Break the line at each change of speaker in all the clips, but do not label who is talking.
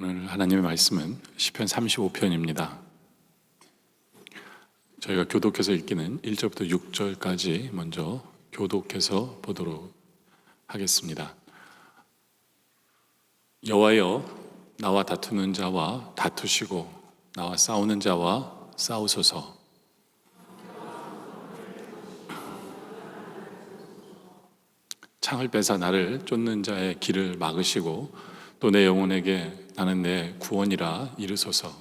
오늘 하나님의 말씀은 시편 35편입니다. 저희가 교독해서 읽기는 1절부터 6절까지 먼저 교독해서 보도록 하겠습니다. 여호와여, 나와 다투는 자와 다투시고 나와 싸우는 자와 싸우소서. 창을 빼사 나를 쫓는 자의 길을 막으시고 또 내 영혼에게 나는 내 구원이라 이르소서.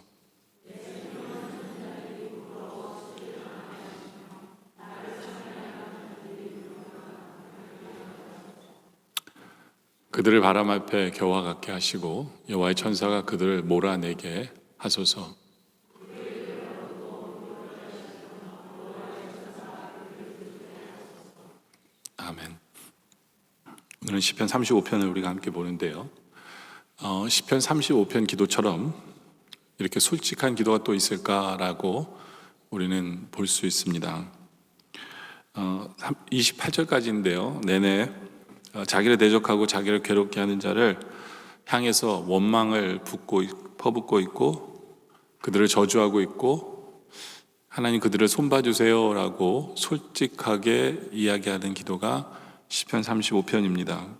그들을 바람 앞에 겨와 같게 하시고 여호와의 천사가 그들을 몰아내게 하소서. 아멘. 오늘은 시편 35편을 우리가 함께 보는데요. 시편 35편 기도처럼 이렇게 솔직한 기도가 또 있을까라고 우리는 볼 수 있습니다. 28절까지인데요. 내내 자기를 대적하고 자기를 괴롭게 하는 자를 향해서 원망을 퍼붓고 있고 그들을 저주하고 있고 하나님 그들을 손봐주세요라고 솔직하게 이야기하는 기도가 시편 35편입니다.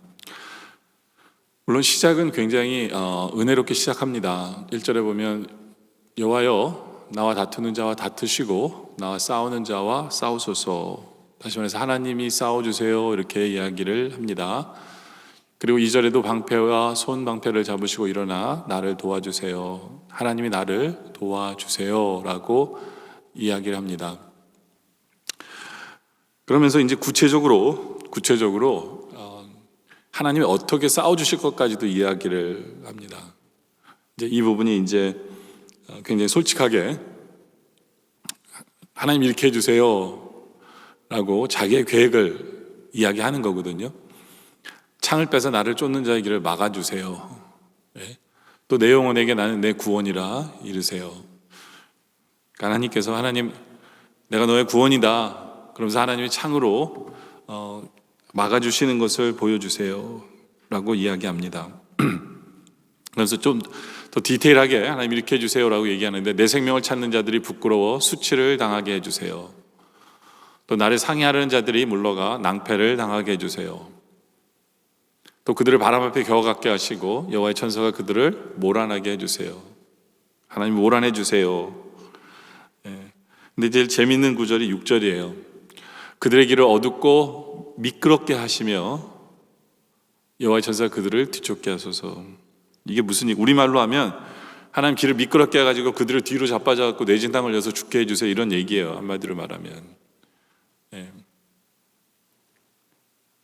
물론 시작은 굉장히 은혜롭게 시작합니다. 1절에 보면 여호와여, 나와 다투는 자와 다투시고 나와 싸우는 자와 싸우소서. 다시 말해서 하나님이 싸워주세요 이렇게 이야기를 합니다. 그리고 2절에도 방패와 손방패를 잡으시고 일어나 나를 도와주세요. 하나님이 나를 도와주세요 라고 이야기를 합니다. 그러면서 이제 구체적으로 하나님이 어떻게 싸워주실 것까지도 이야기를 합니다. 이제 이 부분이 이제 굉장히 솔직하게 하나님 이렇게 해주세요 라고 자기의 계획을 이야기하는 거거든요. 창을 빼서 나를 쫓는 자의 길을 막아주세요. 또 내 영혼에게 나는 내 구원이라 이르세요. 하나님께서 하나님 내가 너의 구원이다. 그러면서 하나님이 창으로 막아주시는 것을 보여주세요 라고 이야기합니다. 그래서 좀 더 디테일하게 하나님 이렇게 해주세요 라고 얘기하는데 내 생명을 찾는 자들이 부끄러워 수치를 당하게 해주세요. 또 나를 상해하려는 자들이 물러가 낭패를 당하게 해주세요. 또 그들을 바람 앞에 겨와 같게 하시고 여호와의 천사가 그들을 몰아나게 해주세요. 하나님 몰아내 주세요. 근데 제일 재밌는 구절이 6절이에요. 그들의 길을 어둡고 미끄럽게 하시며 여호와의 천사가 그들을 뒤쫓게 하소서. 이게 무슨 우리말로 하면 하나님 길을 미끄럽게 해가지고 그들을 뒤로 자빠져갖고 뇌진탕 걸려서 죽게 해주세요 이런 얘기예요. 한마디로 말하면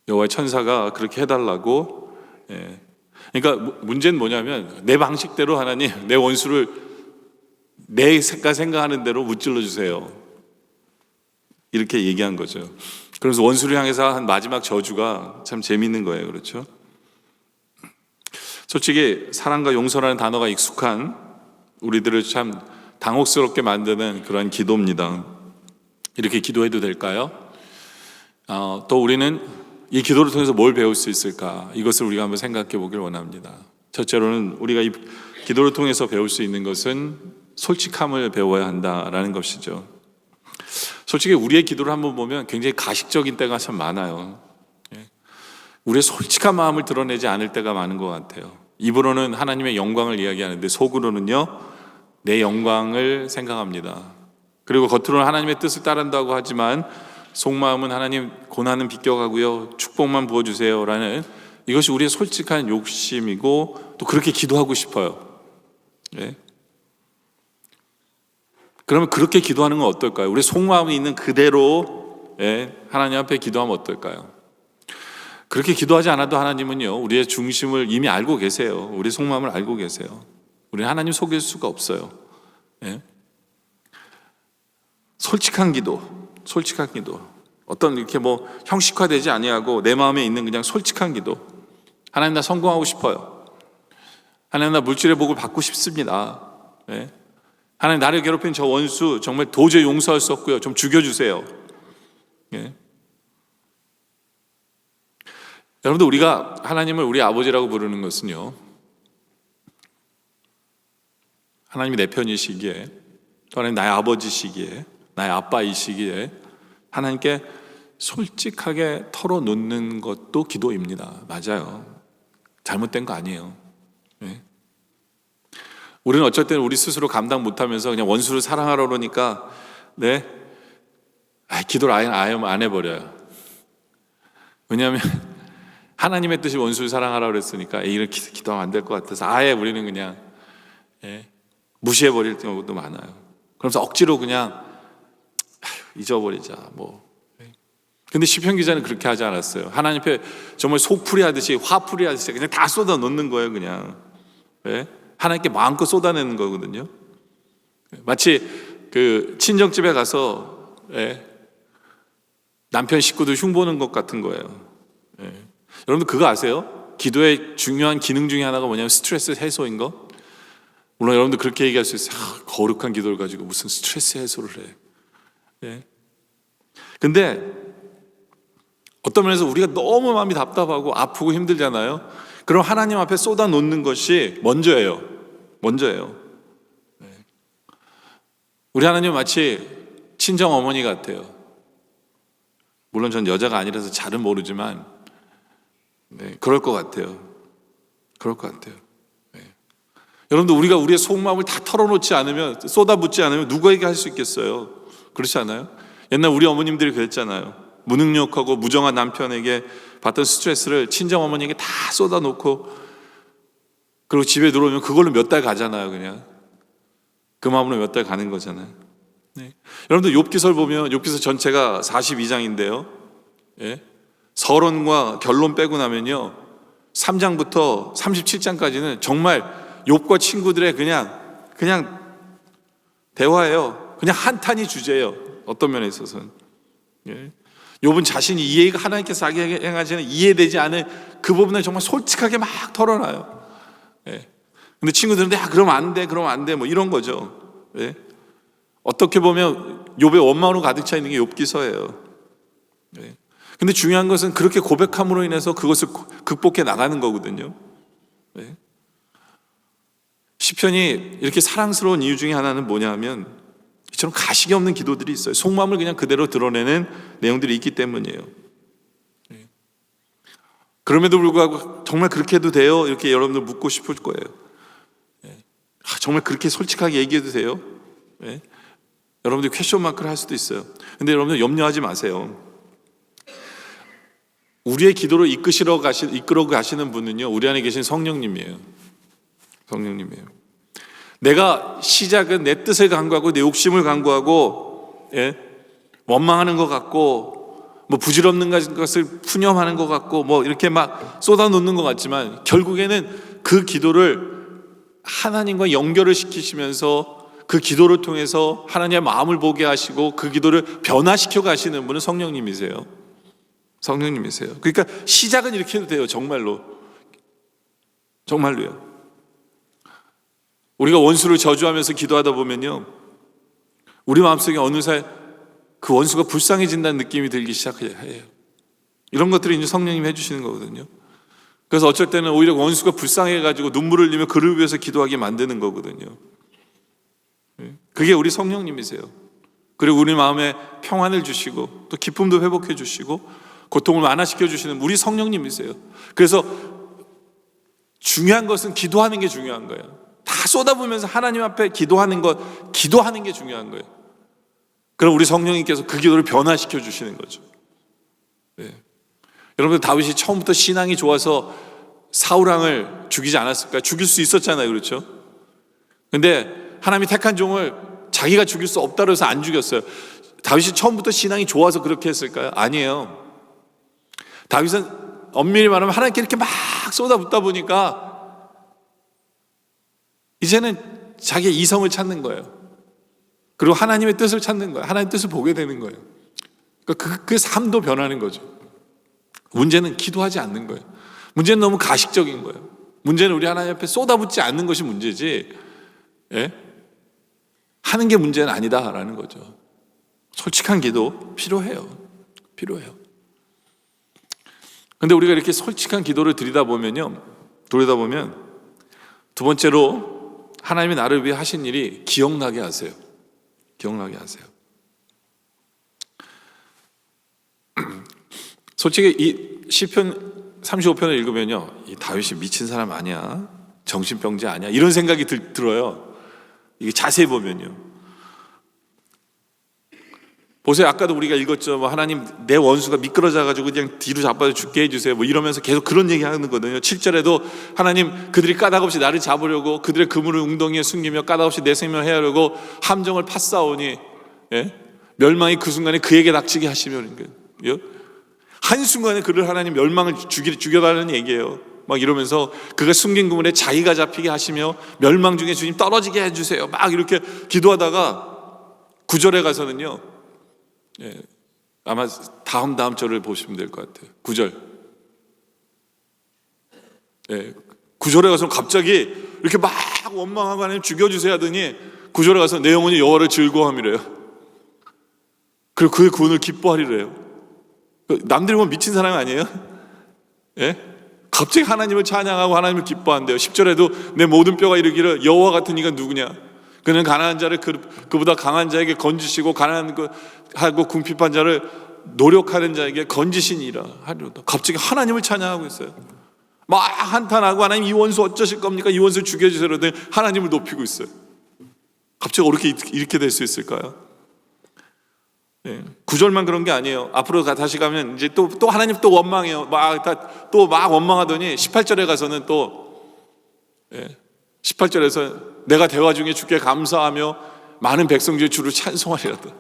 여호와의 천사가 그렇게 해달라고. 그러니까 문제는 뭐냐면 내 방식대로 하나님 내 원수를 내 생각하는 대로 무찔러 주세요 이렇게 얘기한 거죠. 그래서 원수를 향해서 한 마지막 저주가 참 재밌는 거예요. 그렇죠? 솔직히 사랑과 용서라는 단어가 익숙한 우리들을 참 당혹스럽게 만드는 그런 기도입니다. 이렇게 기도해도 될까요? 또 우리는 이 기도를 통해서 뭘 배울 수 있을까? 이것을 우리가 한번 생각해 보길 원합니다. 첫째로는 우리가 이 기도를 통해서 배울 수 있는 것은 솔직함을 배워야 한다라는 것이죠. 솔직히 우리의 기도를 한번 보면 굉장히 가식적인 때가 참 많아요. 우리의 솔직한 마음을 드러내지 않을 때가 많은 것 같아요. 입으로는 하나님의 영광을 이야기하는데 속으로는요 내 영광을 생각합니다. 그리고 겉으로는 하나님의 뜻을 따른다고 하지만 속마음은 하나님 고난은 비껴가고요 축복만 부어주세요 라는 이것이 우리의 솔직한 욕심이고 또 그렇게 기도하고 싶어요. 그러면 그렇게 기도하는 건 어떨까요? 우리 속마음이 있는 그대로 하나님 앞에 기도하면 어떨까요? 그렇게 기도하지 않아도 하나님은요 우리의 중심을 이미 알고 계세요. 우리 속마음을 알고 계세요. 우리는 하나님 속일 수가 없어요. 솔직한 기도 어떤 이렇게 뭐 형식화되지 아니하고 내 마음에 있는 그냥 솔직한 기도. 하나님 나 성공하고 싶어요. 하나님 나 물질의 복을 받고 싶습니다. 하나님 나를 괴롭힌 저 원수 정말 도저히 용서할 수 없고요 좀 죽여주세요. 여러분들 우리가 하나님을 우리 아버지라고 부르는 것은요 하나님이 내 편이시기에, 또 하나님 나의 아버지시기에, 나의 아빠이시기에 하나님께 솔직하게 털어놓는 것도 기도입니다. 맞아요. 잘못된 거 아니에요. 네. 우리는 어쩔 때는 우리 스스로 감당 못하면서 그냥 원수를 사랑하러 그러니까 기도를 아예 안 해버려요. 왜냐하면 하나님의 뜻이 원수를 사랑하라고 그랬으니까 이런 기도하면 안 될 것 같아서 아예 우리는 그냥 무시해버릴 경우도 많아요. 그러면서 억지로 그냥 잊어버리자 근데 시편 기자는 그렇게 하지 않았어요. 하나님 앞에 정말 속풀이 하듯이 화풀이 하듯이 그냥 다 쏟아 놓는 거예요. 그냥 하나님께 마음껏 쏟아내는 거거든요. 마치 그 친정집에 가서 남편 식구들 흉보는 것 같은 거예요. 여러분들 그거 아세요? 기도의 중요한 기능 중에 하나가 뭐냐면 스트레스 해소인 거. 물론 여러분들 그렇게 얘기할 수 있어요. 거룩한 기도를 가지고 무슨 스트레스 해소를 해. 근데 어떤 면에서 우리가 너무 마음이 답답하고 아프고 힘들잖아요. 그럼 하나님 앞에 쏟아 놓는 것이 먼저예요. 우리 하나님은 마치 친정 어머니 같아요. 물론 전 여자가 아니라서 잘은 모르지만 그럴 것 같아요. 여러분들 우리가 우리의 속마음을 다 털어놓지 않으면, 쏟아붓지 않으면 누구에게 할 수 있겠어요? 그렇지 않아요? 옛날 우리 어머님들이 그랬잖아요. 무능력하고 무정한 남편에게 받던 스트레스를 친정 어머니에게 다 쏟아놓고 그리고 집에 들어오면 그걸로 몇 달 가잖아요. 그냥 그 마음으로 몇 달 가는 거잖아요. 여러분들 욥기서를 보면 욥기서 전체가 42장인데요. 서론과 결론 빼고 나면요 3장부터 37장까지는 정말 욥과 친구들의 그냥 대화예요. 그냥 한탄이 주제예요. 어떤 면에 있어서는 욥은 자신이 이해가 하나님께서 하게 행하시는 이해되지 않은 그 부분을 정말 솔직하게 막 털어놔요. 근데 친구들은 그러면 안 돼 뭐 이런 거죠. 어떻게 보면 욥의 원망으로 가득 차 있는 게 욥기서예요. 근데 중요한 것은 그렇게 고백함으로 인해서 그것을 극복해 나가는 거거든요. 시편이 이렇게 사랑스러운 이유 중에 하나는 뭐냐면 이처럼 가식이 없는 기도들이 있어요. 속마음을 그냥 그대로 드러내는 내용들이 있기 때문이에요. 그럼에도 불구하고 정말 그렇게 해도 돼요? 이렇게 여러분들 묻고 싶을 거예요. 정말 그렇게 솔직하게 얘기해도 돼요? 여러분들이 퀘스천 마크를 할 수도 있어요. 근데 여러분들 염려하지 마세요. 우리의 기도를 이끌어 가시는 분은요 우리 안에 계신 성령님이에요. 내가 시작은 내 뜻을 간구하고 내 욕심을 간구하고 원망하는 것 같고 부질없는 것을 푸념하는 것 같고 이렇게 막 쏟아놓는 것 같지만 결국에는 그 기도를 하나님과 연결을 시키시면서 그 기도를 통해서 하나님의 마음을 보게 하시고 그 기도를 변화시켜 가시는 분은 성령님이세요. 그러니까 시작은 이렇게 해도 돼요. 정말로요. 우리가 원수를 저주하면서 기도하다 보면요 우리 마음속에 어느새 그 원수가 불쌍해진다는 느낌이 들기 시작해요. 이런 것들이 이제 성령님이 해주시는 거거든요. 그래서 어쩔 때는 오히려 원수가 불쌍해가지고 눈물을 흘리며 그를 위해서 기도하게 만드는 거거든요. 그게 우리 성령님이세요. 그리고 우리 마음에 평안을 주시고 또 기쁨도 회복해 주시고 고통을 완화시켜 주시는 우리 성령님이세요. 그래서 중요한 것은 기도하는 게 중요한 거예요. 다 쏟아부으면서 하나님 앞에 기도하는 게 중요한 거예요. 그럼 우리 성령님께서 그 기도를 변화시켜 주시는 거죠. 여러분 다윗이 처음부터 신앙이 좋아서 사울 왕을 죽이지 않았을까요? 죽일 수 있었잖아요. 그렇죠? 근데 하나님이 택한 종을 자기가 죽일 수 없다고 해서 안 죽였어요. 다윗이 처음부터 신앙이 좋아서 그렇게 했을까요? 아니에요. 다윗은 엄밀히 말하면 하나님께 이렇게 막 쏟아붓다 보니까 이제는 자기의 이성을 찾는 거예요. 그리고 하나님의 뜻을 찾는 거예요. 하나님의 뜻을 보게 되는 거예요. 그러니까 그 삶도 변하는 거죠. 문제는 기도하지 않는 거예요. 문제는 너무 가식적인 거예요. 문제는 우리 하나님 앞에 쏟아붓지 않는 것이 문제지 하는 게 문제는 아니다라는 거죠. 솔직한 기도 필요해요. 근데 우리가 이렇게 솔직한 기도를 드리다 보면 두 번째로 하나님이 나를 위해 하신 일이 기억나게 하세요. 기억나게 하세요. 솔직히 이 시편 35편을 읽으면요, 이 다윗이 미친 사람 아니야, 정신병자 아니야, 이런 생각이 들어요. 이게 자세히 보면요. 보세요. 아까도 우리가 읽었죠. 뭐 하나님, 내 원수가 미끄러져가지고 그냥 뒤로 잡아서 죽게 해주세요, 뭐 이러면서 계속 그런 얘기 하는 거거든요. 7절에도 하나님, 그들이 까닭없이 나를 잡으려고 그들의 그물을 웅덩이에 숨기며 까닭없이 내 생명을 해하려고 함정을 팠사오니, 예? 멸망이 그 순간에 그에게 닥치게 하시면, 한순간에 그를 하나님 멸망을 죽여달라는 얘기예요. 막 이러면서 그가 숨긴 그물에 자기가 잡히게 하시며 멸망 중에 주님 떨어지게 해주세요, 막 이렇게 기도하다가 9절에 가서는요, 예, 아마 다음 절을 보시면 될 것 같아요. 9절. 예, 9절에 가서 갑자기 이렇게 막 원망하고 하나님 죽여주세요 하더니 9절에 가서 내 영혼이 여호와를 즐거워함이래요. 그리고 그의 구원을 기뻐하리래요. 남들이 보면 미친 사람이 아니에요? 예? 갑자기 하나님을 찬양하고 하나님을 기뻐한대요. 10절에도 내 모든 뼈가 이르기를 여호와 같은 이가 누구냐? 그는 가난한 자를 그보다 강한 자에게 건지시고 가난하고 궁핍한 자를 노력하는 자에게 건지시니라 하리로다. 갑자기 하나님을 찬양하고 있어요. 막 한탄하고 하나님 이 원수 어쩌실 겁니까? 이 원수 죽여주세요 그러더니 하나님을 높이고 있어요. 갑자기 어떻게 이렇게 될 수 있을까요? 네. 9절만 그런 게 아니에요. 앞으로 다시 가면 이제 또 하나님 또 원망해요. 또 막 원망하더니 18절에 가서는 또 18절에서 내가 대화 중에 주께 감사하며 많은 백성 중에 주를 찬송하리라다.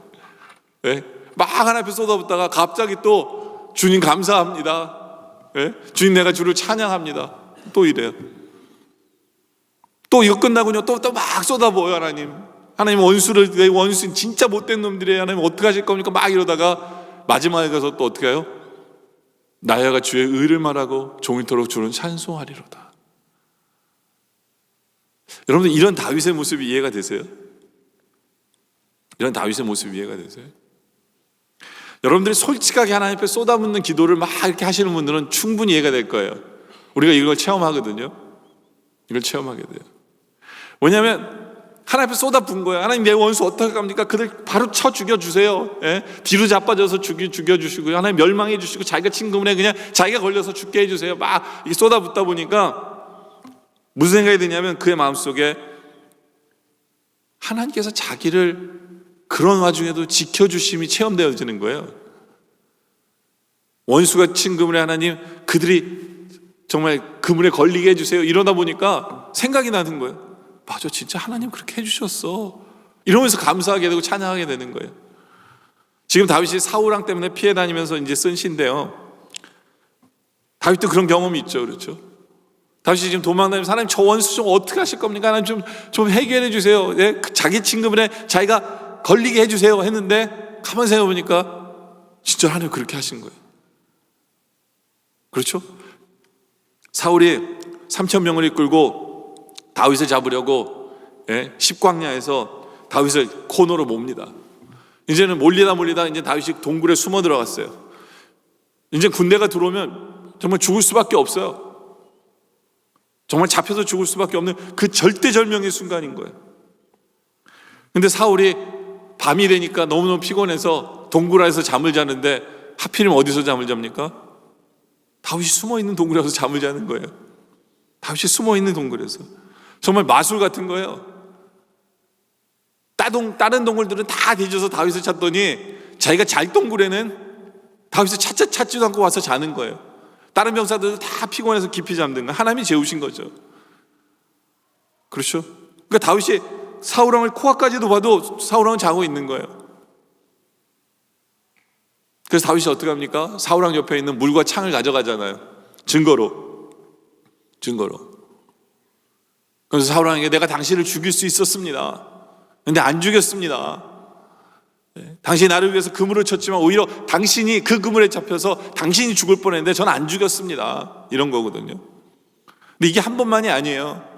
막 하나님 앞에 쏟아붓다가 갑자기 또 주님 감사합니다. 주님 내가 주를 찬양합니다. 또 이래요. 또 이거 끝나고요, 또 막 쏟아부어요. 하나님 내 원수는 진짜 못된 놈들이에요. 하나님 어떻게 하실 겁니까? 막 이러다가 마지막에 가서 또 어떻게 해요? 나야가 주의 의를 말하고 종일토록 주는 찬송하리로다. 여러분들, 이런 다윗의 모습이 이해가 되세요? 이런 다윗의 모습이 이해가 되세요? 여러분들이 솔직하게 하나님 앞에 쏟아붓는 기도를 막 이렇게 하시는 분들은 충분히 이해가 될 거예요. 우리가 이걸 체험하거든요. 이걸 체험하게 돼요. 왜냐하면 하나님 앞에 쏟아부은 거예요. 하나님 내 원수 어떻게 합니까? 그들 바로 쳐 죽여주세요. 뒤로 자빠져서 죽여주시고요. 하나님 멸망해 주시고 자기가 친 그물에 그냥 자기가 걸려서 죽게 해주세요. 막 이렇게 쏟아붓다 보니까 무슨 생각이 드냐면 그의 마음속에 하나님께서 자기를 그런 와중에도 지켜주심이 체험되어지는 거예요. 원수가 친 그물에 하나님 그들이 정말 그물에 걸리게 해주세요, 이러다 보니까 생각이 나는 거예요. 맞아, 진짜 하나님 그렇게 해주셨어, 이러면서 감사하게 되고 찬양하게 되는 거예요. 지금 다윗이 사울왕 때문에 피해 다니면서 이제 쓴 시인데요, 다윗도 그런 경험이 있죠. 그렇죠? 다윗이 지금 도망다니면서 하나님 저 원수 좀 어떻게 하실 겁니까? 하나님 좀 해결해 주세요. 자기 친구분에 자기가 걸리게 해주세요 했는데 가만히 생각해 보니까 진짜 하나님 그렇게 하신 거예요. 그렇죠? 사울이 3,000명을 이끌고 다윗을 잡으려고 십광야에서 다윗을 코너로 몹니다. 이제는 몰리다 이제 다윗이 동굴에 숨어 들어갔어요. 이제 군대가 들어오면 정말 죽을 수밖에 없어요. 정말 잡혀서 죽을 수밖에 없는 그 절대절명의 순간인 거예요. 근데 사울이 밤이 되니까 너무너무 피곤해서 동굴 안에서 잠을 자는데 하필이면 어디서 잠을 잡니까? 다윗이 숨어있는 동굴에 가서 잠을 자는 거예요. 다윗이 숨어있는 동굴에서. 정말 마술 같은 거예요. 다른 동굴들은 다 뒤져서 다윗을 찾더니 자기가 잘 동굴에는 다윗을 찾지도 않고 와서 자는 거예요. 다른 병사들은 다 피곤해서 깊이 잠든 거예요. 하나님이 재우신 거죠. 그렇죠? 그러니까 다윗이 사울왕을 코앞까지도 봐도 사울왕은 자고 있는 거예요. 그래서 다윗이 어떻게 합니까? 사울왕 옆에 있는 물과 창을 가져가잖아요. 증거로. 그래서 사울왕에게 내가 당신을 죽일 수 있었습니다. 근데 안 죽였습니다. 당신이 나를 위해서 그물을 쳤지만 오히려 당신이 그 그물에 잡혀서 당신이 죽을 뻔했는데 저는 안 죽였습니다. 이런 거거든요. 근데 이게 한 번만이 아니에요.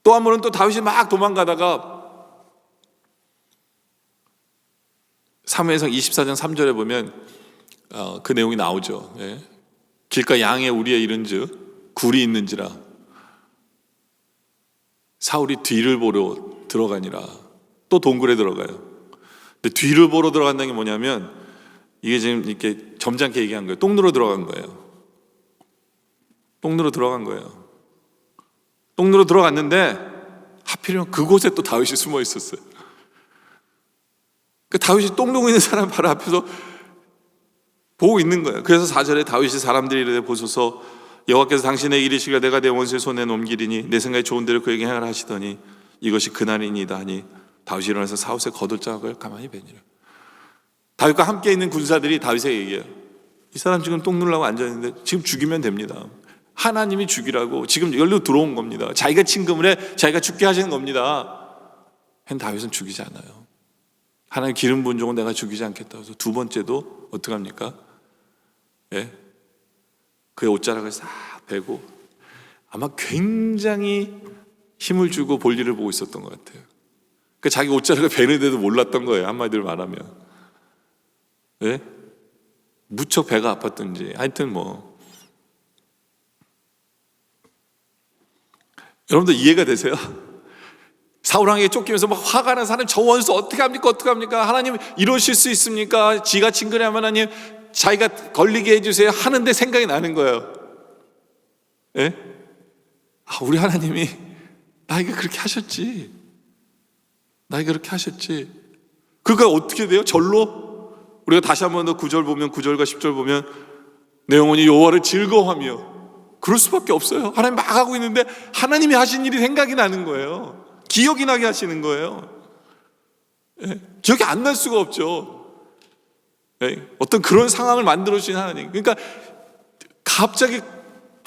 또 한 번은 또 다윗이 막 도망가다가 사무엘상 24장 3절에 보면 그 내용이 나오죠. 길가 양의 우리에 이른즉 굴이 있는지라 사울이 뒤를 보러 들어가니라. 또 동굴에 들어가요. 근데 뒤를 보러 들어간다는 게 뭐냐면, 이게 지금 이렇게 점잖게 얘기한 거예요. 똥 누러 들어간 거예요. 똥 누러 들어간 거예요. 똥 누러 들어갔는데 하필이면 그곳에 또 다윗이 숨어 있었어요. 그 다윗이 똥 누고 있는 사람 바로 앞에서 보고 있는 거예요. 그래서 4절에 다윗이 사람들이 이르되 보소서 여호와께서 당신에게 이르시기를 내가 내 원수의 손에 넘기리니 내 생각에 좋은 대로 그에게 행하라 하시더니 이것이 그날이니이다 하니 다윗이 일어나서 사옷의 겉옷자락을 가만히 베니라. 다윗과 함께 있는 군사들이 다윗에게 얘기해요. 이 사람 지금 똥 누르려고 앉아있는데 지금 죽이면 됩니다. 하나님이 죽이라고 지금 여기로 들어온 겁니다. 자기가 침금을 해 자기가 죽게 하시는 겁니다. hen 다윗은 죽이지 않아요. 하나님 기름 부은 종은 내가 죽이지 않겠다. 그래서 두 번째도 어떻게 합니까? 예? 그의 옷자락을 싹 베고 아마 굉장히 힘을 주고 볼일을 보고 있었던 것 같아요. 그러니까 자기 옷자락을 베는데도 몰랐던 거예요. 한마디로 말하면. 예? 무척 배가 아팠던지 하여튼 뭐 여러분들 이해가 되세요? 사울왕에게 쫓기면서 막 화가 난 사람 저 원수 어떻게 합니까? 어떻게 합니까? 하나님 이러실 수 있습니까? 지가 친근하면 하나님 자기가 걸리게 해주세요 하는데 생각이 나는 거예요. 예? 아, 우리 하나님이 나에게 그렇게 하셨지. 나에게 그렇게 하셨지. 그러니까 어떻게 돼요? 절로 우리가 다시 한 번 더 9절 보면 9절과 10절 보면 내 영혼이 여호와를 즐거워하며 그럴 수밖에 없어요. 하나님 막 하고 있는데 하나님이 하신 일이 생각이 나는 거예요. 기억이 나게 하시는 거예요. 예, 기억이 안 날 수가 없죠. 예, 어떤 그런 상황을 만들어 주신 하나님. 그러니까 갑자기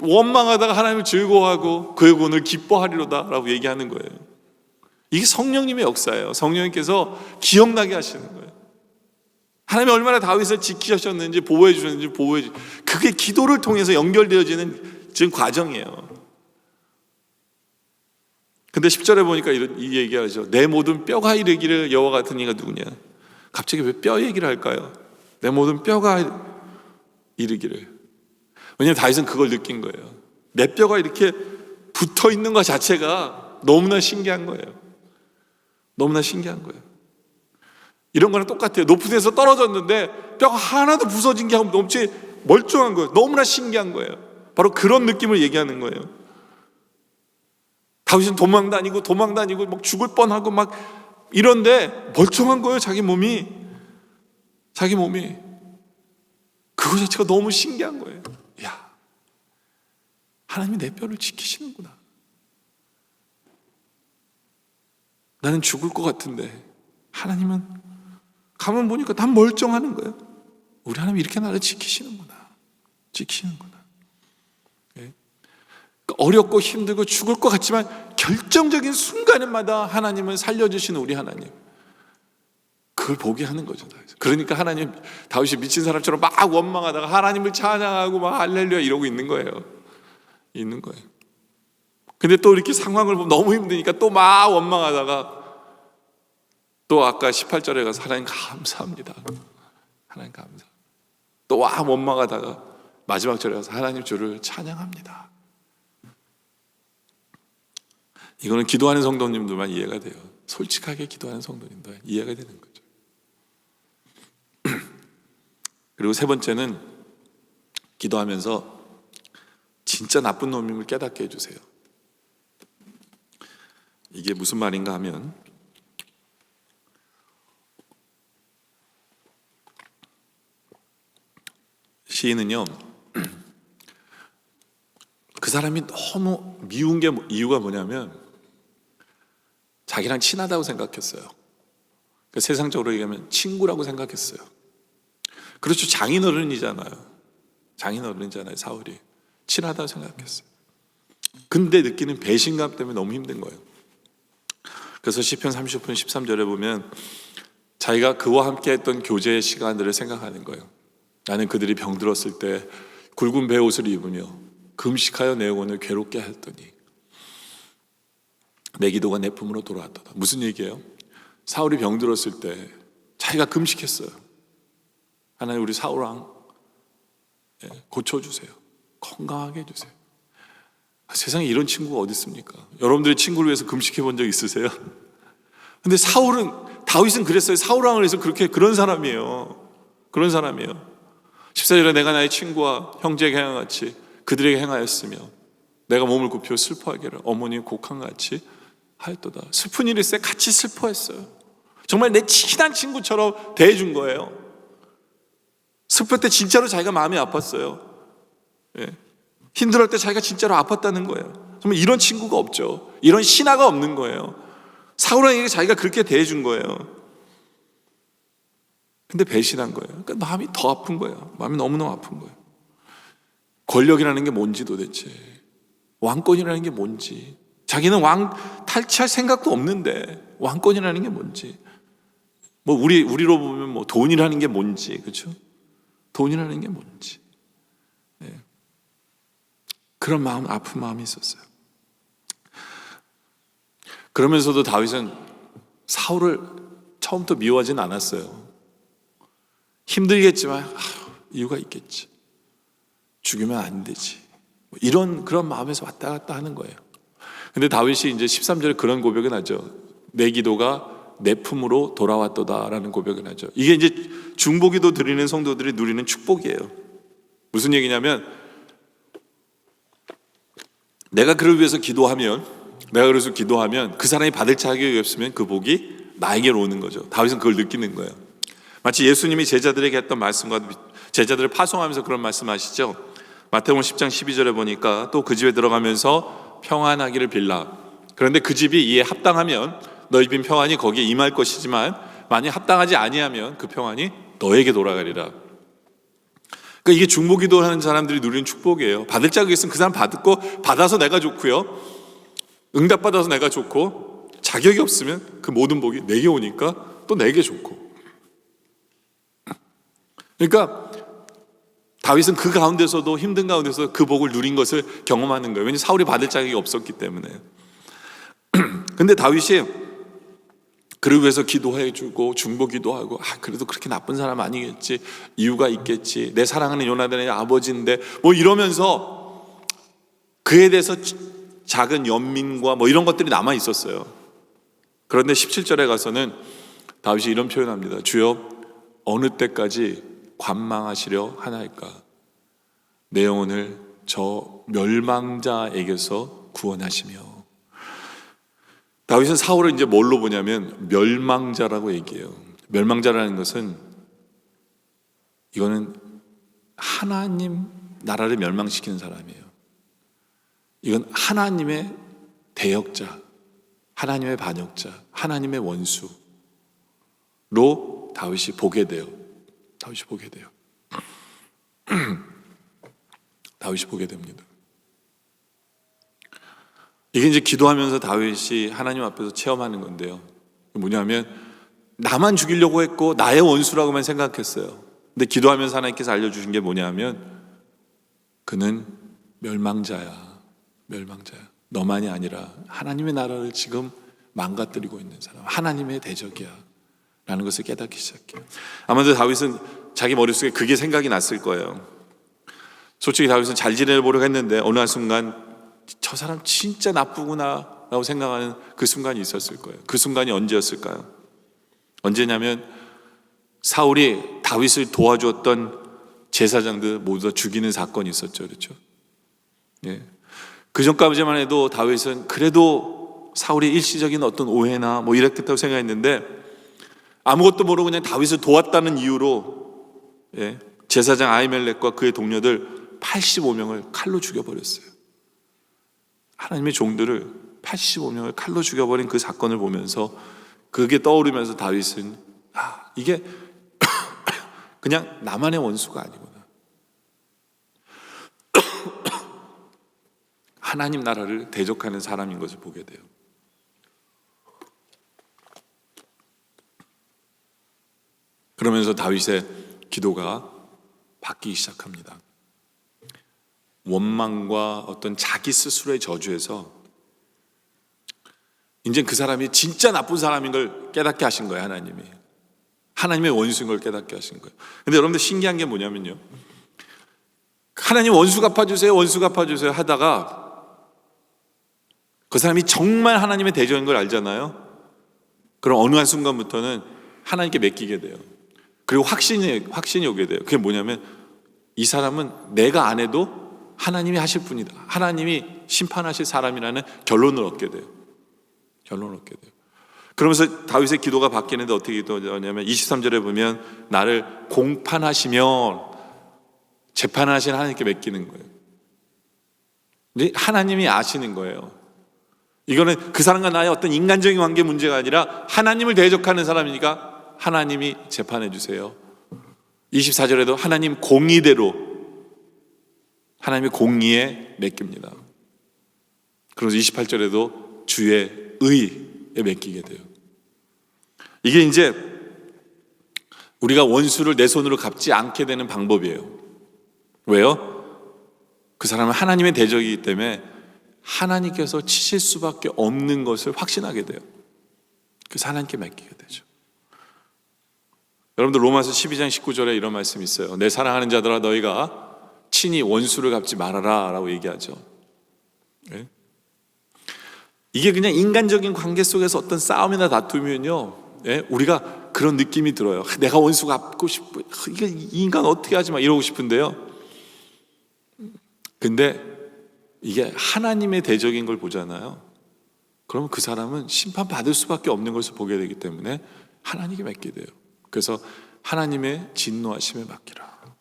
원망하다가 하나님을 즐거워하고 그의 구원을 기뻐하리로다 라고 얘기하는 거예요. 이게 성령님의 역사예요. 성령님께서 기억나게 하시는 거예요. 하나님이 얼마나 다윗을 지키셨는지 보호해 주셨는지 그게 기도를 통해서 연결되어지는 지금 과정이에요. 근데 10절에 보니까 이 얘기하죠. 내 모든 뼈가 이르기를 여호와 같은 이가 누구냐. 갑자기 왜 뼈 얘기를 할까요? 내 모든 뼈가 이르기를. 왜냐하면 다윗은 그걸 느낀 거예요. 내 뼈가 이렇게 붙어 있는 것 자체가 너무나 신기한 거예요. 너무나 신기한 거예요. 이런 거랑 똑같아요. 높은 데서 떨어졌는데 뼈가 하나도 부서진 게 너무 멀쩡한 거예요. 너무나 신기한 거예요. 바로 그런 느낌을 얘기하는 거예요. 다윗은 도망 다니고 막 죽을 뻔하고 막 이런데 멀쩡한 거예요. 자기 몸이 그거 자체가 너무 신기한 거예요. 야, 하나님이 내 뼈를 지키시는구나. 나는 죽을 것 같은데 하나님은 가만 보니까 난 멀쩡하는 거예요. 우리 하나님이 이렇게 나를 지키시는구나. 예? 어렵고 힘들고 죽을 것 같지만 결정적인 순간마다 하나님은 살려주시는 우리 하나님. 그걸 보게 하는 거죠. 그러니까 다윗이 미친 사람처럼 막 원망하다가 하나님을 찬양하고 막 할렐루야 이러고 있는 거예요. 근데 또 이렇게 상황을 보면 너무 힘드니까 또 막 원망하다가 또 아까 18절에 가서 하나님 감사합니다. 하나님 감사. 또 와 원망하다가 마지막 절에 가서 하나님 주를 찬양합니다. 이거는 기도하는 성도님들만 이해가 돼요. 솔직하게 기도하는 성도님들 이해가 되는 거죠. 그리고 세 번째는 기도하면서 진짜 나쁜 놈임을 깨닫게 해주세요. 이게 무슨 말인가 하면 시인은요 그 사람이 너무 미운 게 이유가 뭐냐면 자기랑 친하다고 생각했어요. 그러니까 세상적으로 얘기하면 친구라고 생각했어요. 그렇죠. 장인어른이잖아요. 사울이 친하다고 생각했어요. 근데 느끼는 배신감 때문에 너무 힘든 거예요. 그래서 시편 30편 13절에 보면 자기가 그와 함께 했던 교제의 시간들을 생각하는 거예요. 나는 그들이 병들었을 때 굵은 베옷을 입으며 금식하여 내 영혼을 괴롭게 하였더니 내 기도가 내 품으로 돌아왔다. 무슨 얘기예요? 사울이 병들었을 때 자기가 금식했어요. 하나님 우리 사울왕 고쳐주세요. 건강하게 해주세요. 세상에 이런 친구가 어디 있습니까? 여러분들의 친구를 위해서 금식해 본 적 있으세요? 근데 다윗은 그랬어요. 사울왕을 해서 그런 사람이에요. 그런 사람이에요. 14절에 내가 나의 친구와 형제에게 행함같이 그들에게 행하였으며 내가 몸을 굽혀 슬퍼하기를 어머니의 곡한같이 하였도다. 슬픈 일이 있어요. 같이 슬퍼했어요. 정말 내 친한 친구처럼 대해준 거예요. 슬플 때 진짜로 자기가 마음이 아팠어요. 예. 힘들을 때 자기가 진짜로 아팠다는 거예요. 정말 이런 친구가 없죠. 이런 신하가 없는 거예요. 사울왕에게 자기가 그렇게 대해준 거예요. 근데 배신한 거예요. 그러니까 마음이 더 아픈 거예요. 마음이 너무너무 아픈 거예요. 권력이라는 게 뭔지 도대체, 왕권이라는 게 뭔지, 자기는 왕 탈취할 생각도 없는데 왕권이라는 게 뭔지, 뭐 우리로 보면 뭐 돈이라는 게 뭔지, 그렇죠? 돈이라는 게 뭔지, 네. 그런 마음, 아픈 마음이 있었어요. 그러면서도 다윗은 사울을 처음부터 미워하진 않았어요. 힘들겠지만 이유가 있겠지. 죽이면 안 되지. 그런 마음에서 왔다 갔다 하는 거예요. 근데 다윗이 이제 13절에 그런 고백을 하죠. 내 기도가 내 품으로 돌아왔도다라는 고백을 하죠. 이게 이제 중보기도 드리는 성도들이 누리는 축복이에요. 무슨 얘기냐면, 내가 그를 위해서 기도하면 그 사람이 받을 자격이 없으면 그 복이 나에게로 오는 거죠. 다윗은 그걸 느끼는 거예요. 마치 예수님이 제자들에게 했던 말씀과, 제자들을 파송하면서 그런 말씀하시죠. 마태복음 10장 12절에 보니까 또 그 집에 들어가면서 평안하기를 빌라. 그런데 그 집이 이에 합당하면 너희 빈 평안이 거기에 임할 것이지만 만약 합당하지 아니하면 그 평안이 너에게 돌아가리라. 그러니까 이게 중보기도 하는 사람들이 누리는 축복이에요. 받을 자격이 있으면 그 사람 받아서 내가 좋고요, 응답받아서 내가 좋고, 자격이 없으면 그 모든 복이 내게 오니까 또 내게 좋고. 그러니까 다윗은 그 가운데서도, 힘든 가운데서 그 복을 누린 것을 경험하는 거예요. 왜냐하면 사울이 받을 자격이 없었기 때문에. 근데 다윗이 그를 위해서 기도해주고 중보기도 하고, 그래도 그렇게 나쁜 사람 아니겠지, 이유가 있겠지, 내 사랑하는 요나단의 아버지인데 뭐 이러면서 그에 대해서 작은 연민과 뭐 이런 것들이 남아 있었어요. 그런데 17절에 가서는 다윗이 이런 표현합니다. 주여 어느 때까지 관망하시려 하나이까? 내 영혼을 저 멸망자에게서 구원하시며. 다윗은 사울을 이제 뭘로 보냐면 멸망자라고 얘기해요. 멸망자라는 것은, 이거는 하나님 나라를 멸망시키는 사람이에요. 이건 하나님의 대역자, 하나님의 반역자, 하나님의 원수로 다윗이 보게 돼요. 다윗이 보게 됩니다. 이게 이제 기도하면서 다윗이 하나님 앞에서 체험하는 건데요. 뭐냐면, 나만 죽이려고 했고 나의 원수라고만 생각했어요. 근데 기도하면서 하나님께서 알려주신 게 뭐냐면, 그는 멸망자야. 너만이 아니라 하나님의 나라를 지금 망가뜨리고 있는 사람, 하나님의 대적이야 라는 것을 깨닫기 시작해요. 아마도 다윗은 자기 머릿속에 그게 생각이 났을 거예요. 솔직히 다윗은 잘 지내보려고 했는데 어느 한순간 저 사람 진짜 나쁘구나 라고 생각하는 그 순간이 있었을 거예요. 그 순간이 언제였을까요? 언제냐면, 사울이 다윗을 도와주었던 제사장들 모두 다 죽이는 사건이 있었죠. 그렇죠? 예. 그 전까지만 해도 다윗은 그래도 사울이 일시적인 어떤 오해나 뭐 이랬겠다고 생각했는데, 아무것도 모르고 그냥 다윗을 도왔다는 이유로, 예, 제사장 아히멜렉과 그의 동료들 85명을 칼로 죽여버렸어요. 하나님의 종들을 85명을 칼로 죽여버린 그 사건을 보면서, 그게 떠오르면서 다윗은 이게 그냥 나만의 원수가 아니구나, 하나님 나라를 대적하는 사람인 것을 보게 돼요. 그러면서 다윗의 기도가 바뀌기 시작합니다. 원망과 어떤 자기 스스로의 저주에서 이제 그 사람이 진짜 나쁜 사람인 걸 깨닫게 하신 거예요. 하나님이 하나님의 원수인 걸 깨닫게 하신 거예요. 근데 여러분들 신기한 게 뭐냐면요, 하나님 원수 갚아주세요 하다가 그 사람이 정말 하나님의 대적인 걸 알잖아요. 그럼 어느 한순간부터는 하나님께 맡기게 돼요. 그리고 확신이 오게 돼요. 그게 뭐냐면 이 사람은 내가 안 해도 하나님이 하실 분이다. 하나님이 심판하실 사람이라는 결론을 얻게 돼요. 결론을 얻게 돼요. 그러면서 다윗의 기도가 바뀌는데 어떻게 기도하냐면 23절에 보면 나를 공판하시며 재판하신 하나님께 맡기는 거예요. 근데 하나님이 아시는 거예요. 이거는 그 사람과 나의 어떤 인간적인 관계 문제가 아니라 하나님을 대적하는 사람이니까 하나님이 재판해 주세요. 24절에도 하나님 공의대로 하나님의 공의에 맡깁니다. 그래서 28절에도 주의 의에 맡기게 돼요. 이게 이제 우리가 원수를 내 손으로 갚지 않게 되는 방법이에요. 왜요? 그 사람은 하나님의 대적이기 때문에 하나님께서 치실 수밖에 없는 것을 확신하게 돼요. 그래서 하나님께 맡기게 되죠. 여러분들 로마서 12장 19절에 이런 말씀이 있어요. 내 사랑하는 자들아 너희가 친히 원수를 갚지 말아라 라고 얘기하죠. 네? 이게 그냥 인간적인 관계 속에서 어떤 싸움이나 다투면요, 예? 우리가 그런 느낌이 들어요. 내가 원수 갚고 싶어. 이게 이 인간 어떻게 하지 마 이러고 싶은데요. 근데 이게 하나님의 대적인 걸 보잖아요. 그러면 그 사람은 심판받을 수밖에 없는 것을 보게 되기 때문에 하나님께 맡게 돼요. 그래서 하나님의 진노하심에 맡기라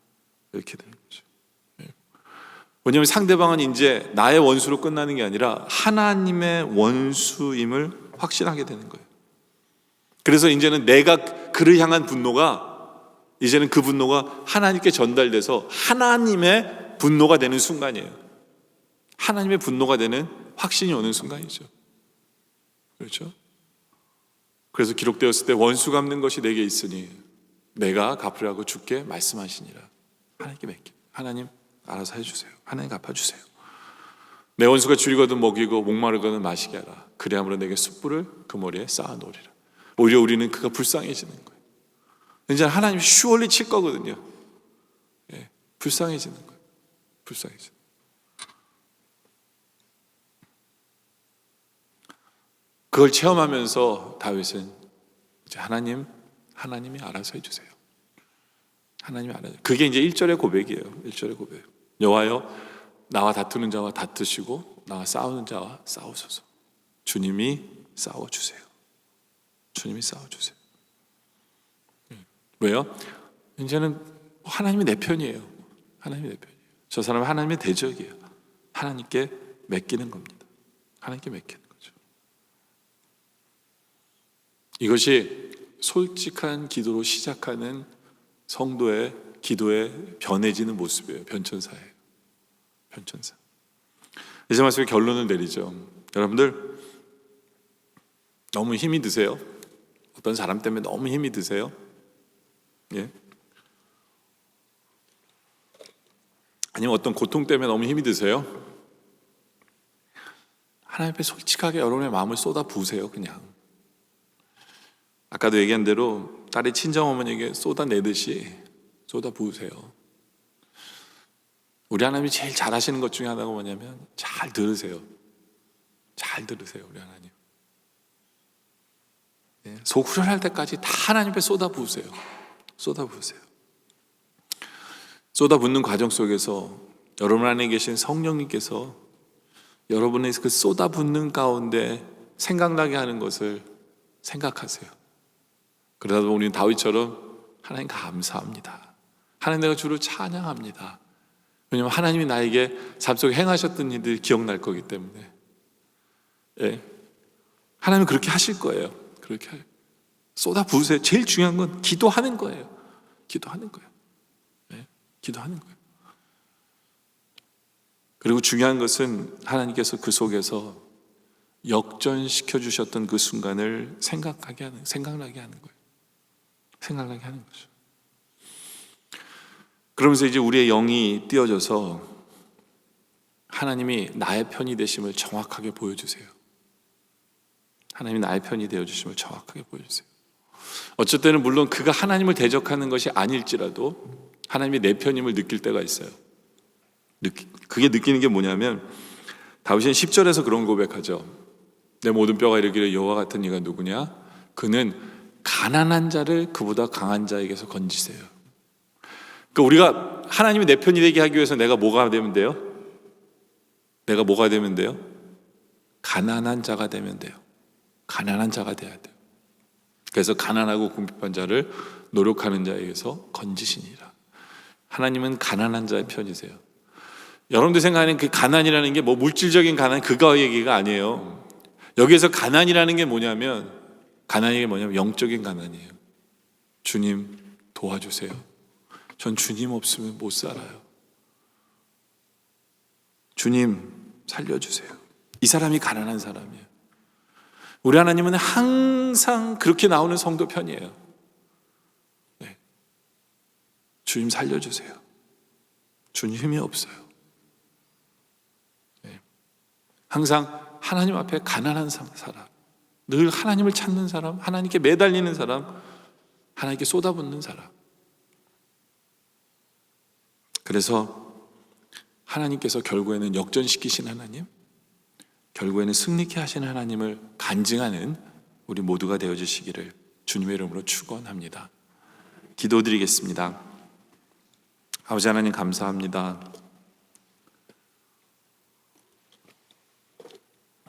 이렇게 되는 거죠. 왜냐하면 상대방은 이제 나의 원수로 끝나는 게 아니라 하나님의 원수임을 확신하게 되는 거예요. 그래서 이제는 내가 그를 향한 분노가 이제는 그 분노가 하나님께 전달돼서 하나님의 분노가 되는 순간이에요. 하나님의 분노가 되는 확신이 오는 순간이죠. 그렇죠? 그래서 기록되었을 때 원수 갚는 것이 내게 있으니 내가 갚으라고 주께 말씀하시니라. 하나님께 맡겨. 하나님 알아서 해주세요. 하나님 갚아주세요. 내 원수가 줄이거든 먹이고 목마르거든 마시게 하라. 그리함으로 내게 숯불을 그 머리에 쌓아놓으리라. 오히려 우리는 그가 불쌍해지는 거예요. 이제 하나님 슈얼리 칠 거거든요. 예, 불쌍해지는 거예요. 불쌍해지는 거예요. 그걸 체험하면서 다윗은 이제 하나님이 알아서 해주세요. 하나님이 알아서. 그게 이제 1절의 고백이에요. 1절의 고백. 여호와여 나와 다투는 자와 다투시고 나와 싸우는 자와 싸우소서. 주님이 싸워주세요. 주님이 싸워주세요. 왜요? 이제는 하나님이 내 편이에요. 하나님이 내 편이에요. 저 사람은 하나님의 대적이에요. 하나님께 맡기는 겁니다. 하나님께 맡기는 거죠. 이것이 솔직한 기도로 시작하는 성도의 기도에 변해지는 모습이에요. 변천사예요. 변천사. 이제 말씀에 결론을 내리죠. 여러분들 너무 힘이 드세요? 어떤 사람 때문에 너무 힘이 드세요? 예? 아니면 어떤 고통 때문에 너무 힘이 드세요? 하나님 앞에 솔직하게 여러분의 마음을 쏟아 부으세요. 그냥 아까도 얘기한 대로 딸이 친정어머니에게 쏟아내듯이 쏟아 부으세요. 우리 하나님이 제일 잘하시는 것 중에 하나가 뭐냐면 잘 들으세요. 잘 들으세요. 우리 하나님. 속 후련할 때까지 다 하나님 앞에 쏟아 부으세요. 쏟아 부으세요. 쏟아 붓는 과정 속에서 여러분 안에 계신 성령님께서 여러분의 그 쏟아 붓는 가운데 생각나게 하는 것을 생각하세요. 그러다 보면 우리는 다윗처럼 하나님 감사합니다. 하나님 내가 주를 찬양합니다. 왜냐하면 하나님이 나에게 삶 속에 행하셨던 일들이 기억날 거기 때문에. 예. 하나님은 그렇게 하실 거예요. 그렇게 쏟아 부으세요. 제일 중요한 건 기도하는 거예요. 기도하는 거예요. 예. 기도하는 거예요. 그리고 중요한 것은 하나님께서 그 속에서 역전시켜 주셨던 그 순간을 생각나게 하는 거예요. 생각나게 하는 거죠. 그러면서 이제 우리의 영이 띄어져서 하나님이 나의 편이 되심을 정확하게 보여주세요. 하나님이 나의 편이 되어주심을 정확하게 보여주세요. 어쩔 때는 물론 그가 하나님을 대적하는 것이 아닐지라도 하나님이 내 편임을 느낄 때가 있어요. 그게 느끼는 게 뭐냐면 다윗은 10절에서 그런 고백하죠. 내 모든 뼈가 이르기를 여호와 같은 이가 누구냐? 그는 가난한 자를 그보다 강한 자에게서 건지세요. 그러니까 우리가 하나님이 내 편이 되게 하기 위해서 내가 뭐가 되면 돼요? 내가 뭐가 되면 돼요? 가난한 자가 되면 돼요. 가난한 자가 돼야 돼요. 그래서 가난하고 궁핍한 자를 노력하는 자에게서 건지시니라. 하나님은 가난한 자의 편이세요. 여러분들 생각하는 그 가난이라는 게 뭐 물질적인 가난, 그거 얘기가 아니에요. 여기에서 가난이라는 게 뭐냐면, 영적인 가난이에요. 주님 도와주세요. 전 주님 없으면 못 살아요. 주님 살려주세요. 이 사람이 가난한 사람이에요. 우리 하나님은 항상 그렇게 나오는 성도 편이에요. 네. 주님 살려주세요. 주님 힘이 없어요. 네. 항상 하나님 앞에 가난한 사람, 늘 하나님을 찾는 사람, 하나님께 매달리는 사람, 하나님께 쏟아붓는 사람. 그래서 하나님께서 결국에는 역전시키신 하나님, 결국에는 승리케 하시는 하나님을 간증하는 우리 모두가 되어주시기를 주님의 이름으로 축원합니다. 기도드리겠습니다. 아버지 하나님 감사합니다.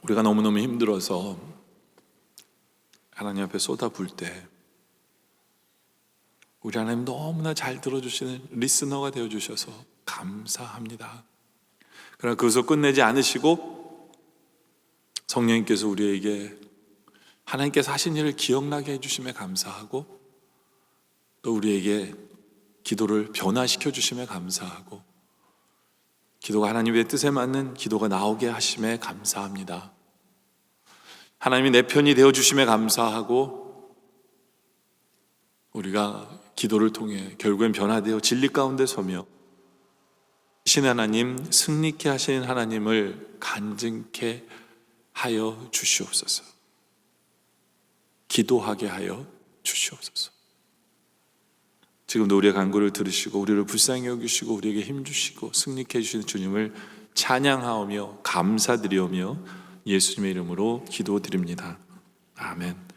우리가 너무너무 힘들어서 하나님 앞에 쏟아부을 때 우리 하나님 너무나 잘 들어주시는 리스너가 되어주셔서 감사합니다. 그러나 그것을 끝내지 않으시고 성령님께서 우리에게 하나님께서 하신 일을 기억나게 해주심에 감사하고, 또 우리에게 기도를 변화시켜 주심에 감사하고, 기도가 하나님의 뜻에 맞는 기도가 나오게 하심에 감사합니다. 하나님이 내 편이 되어 주심에 감사하고, 우리가 기도를 통해 결국엔 변화되어 진리 가운데 서며 신 하나님, 승리케 하시는 하나님을 간증케 하여 주시옵소서. 기도하게 하여 주시옵소서. 지금도 우리의 간구를 들으시고 우리를 불쌍히 여기시고 우리에게 힘주시고 승리케 해주시는 주님을 찬양하오며 감사드리오며 예수님의 이름으로 기도드립니다. 아멘.